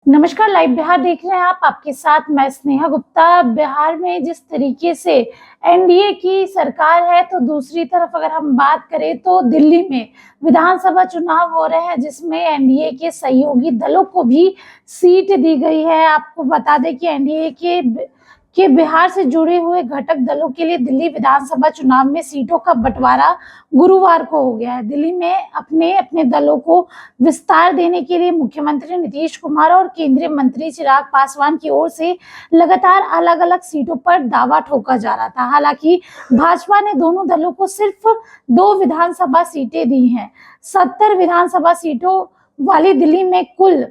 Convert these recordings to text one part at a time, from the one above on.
नमस्कार, लाइव बिहार देख रहे हैं आप। आपके साथ मैं स्नेहा गुप्ता। बिहार में जिस तरीके से एनडीए की सरकार है, तो दूसरी तरफ अगर हम बात करें तो दिल्ली में विधानसभा चुनाव हो रहे हैं, जिसमें एनडीए के सहयोगी दलों को भी सीट दी गई है। आपको बता दें कि एनडीए के बिहार से जुड़े हुए घटक दलों के लिए दिल्ली विधानसभा चुनाव में सीटों का बंटवारा गुरुवार को हो गया है। दिल्ली में अपने अपने दलों को विस्तार देने के लिए मुख्यमंत्री नीतीश कुमार और केंद्रीय मंत्री चिराग पासवान की ओर से लगातार अलग अलग सीटों पर दावा ठोका जा रहा था। हालांकि भाजपा ने दोनों दलों को सिर्फ 2 विधानसभा सीटें दी हैं। 70 विधानसभा सीटों वाली दिल्ली में कुल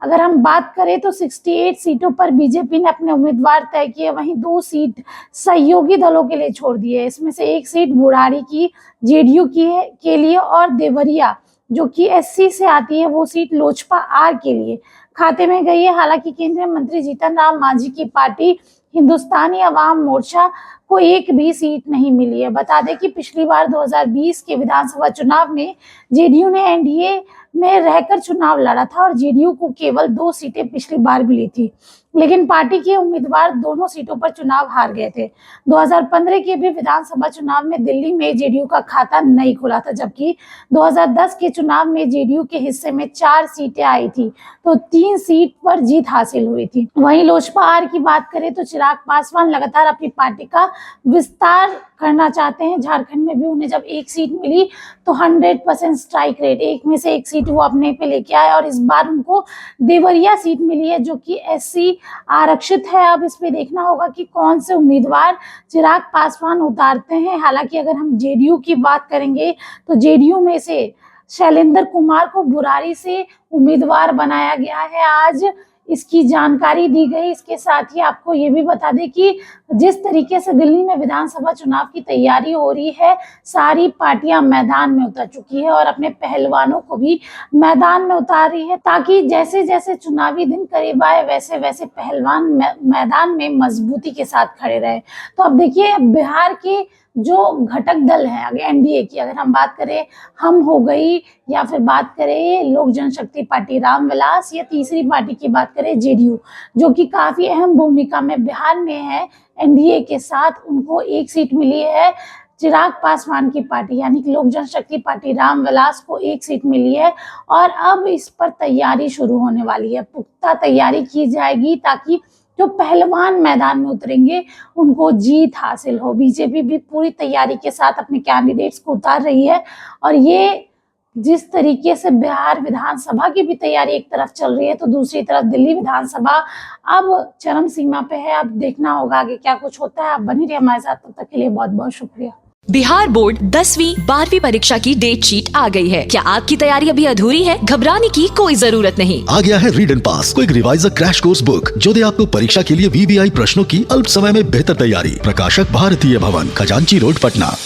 अगर हम बात करें तो 68 सीटों पर बीजेपी ने अपने उम्मीदवार तय किए, वहीं 2 सीट सहयोगी दलों के लिए छोड़ दी है। इसमें से 1 सीट बुढ़ारी की जेडीयू के लिए और देवरिया जो कि एससी से आती है, वो सीट लोजपा आर के लिए खाते में गई है। हालांकि केंद्रीय मंत्री जीतन राम मांझी की पार्टी हिंदुस्तानी अवाम मोर्चा को 1 भी सीट नहीं मिली है। बता दें कि पिछली बार 2020 के विधानसभा चुनाव में जेडीयू ने एनडीए में रहकर चुनाव लड़ा था और जेडीयू को केवल 2 सीटें पिछली बार मिली थी, लेकिन पार्टी के उम्मीदवार दोनों सीटों पर चुनाव हार गए थे। 2015 के भी विधानसभा चुनाव में दिल्ली में जेडीयू का खाता नहीं खुला था, जबकि 2010 के चुनाव में जेडीयू के हिस्से में 4 सीटें आई थी, तो 3 सीट पर जीत हासिल हुई थी। वहीं लोजपा आर की बात करें तो चिराग पासवान लगातार अपनी पार्टी का विस्तार करना चाहते हैं। झारखंड में भी उन्हें जब 1 सीट मिली तो 100% स्ट्राइक रेट, 1 में से 1 सीट वो अपने पे लेके आए और इस बार उनको देवरिया सीट मिली है, जो कि एससी आरक्षित है। अब इसमें देखना होगा कि कौन से उम्मीदवार चिराग पासवान उतारते हैं। हालांकि अगर हम जेडीयू की बात करेंगे तो जेडीयू में से शैलेंद्र कुमार को बुरारी से उम्मीदवार बनाया गया है। आज इसकी जानकारी दी गई। इसके साथ ही आपको ये भी बता दें कि जिस तरीके से दिल्ली में विधानसभा चुनाव की तैयारी हो रही है, सारी पार्टियां मैदान में उतर चुकी है और अपने पहलवानों को भी मैदान में उतार रही है, ताकि जैसे जैसे चुनावी दिन करीब आए वैसे वैसे पहलवान मैदान में मजबूती के साथ खड़े रहे। तो अब देखिए, बिहार के जो घटक दल हैं, अगर एनडीए की अगर हम बात करें, हम हो गई, या फिर बात करें लोक जनशक्ति पार्टी रामविलास, या तीसरी पार्टी की बात करें जेडीयू, जो कि काफी अहम भूमिका में बिहार में है एनडीए के साथ, उनको 1 सीट मिली है। चिराग पासवान की पार्टी यानी कि लोक जनशक्ति पार्टी रामविलास को 1 सीट मिली है और अब इस पर तैयारी शुरू होने वाली है। पुख्ता तैयारी की जाएगी ताकि जो पहलवान मैदान में उतरेंगे उनको जीत हासिल हो। बीजेपी भी पूरी तैयारी के साथ अपने कैंडिडेट्स को उतार रही है और ये जिस तरीके से बिहार विधानसभा की भी तैयारी एक तरफ चल रही है, तो दूसरी तरफ दिल्ली विधानसभा अब चरम सीमा पे है। अब देखना होगा आगे क्या कुछ होता है। आप बनी रहिए हमारे साथ, तब तक के लिए बहुत बहुत शुक्रिया। बिहार बोर्ड 10वीं 12वीं परीक्षा की डेट शीट आ गई है। क्या आपकी तैयारी अभी अधूरी है? घबराने की कोई जरूरत नहीं। आ गया है read and pass, quick reviser crash course book, जो दे आपको परीक्षा के लिए वीवीआई प्रश्नों की अल्प समय में बेहतर तैयारी। प्रकाशक भारतीय भवन, खजांची रोड, पटना।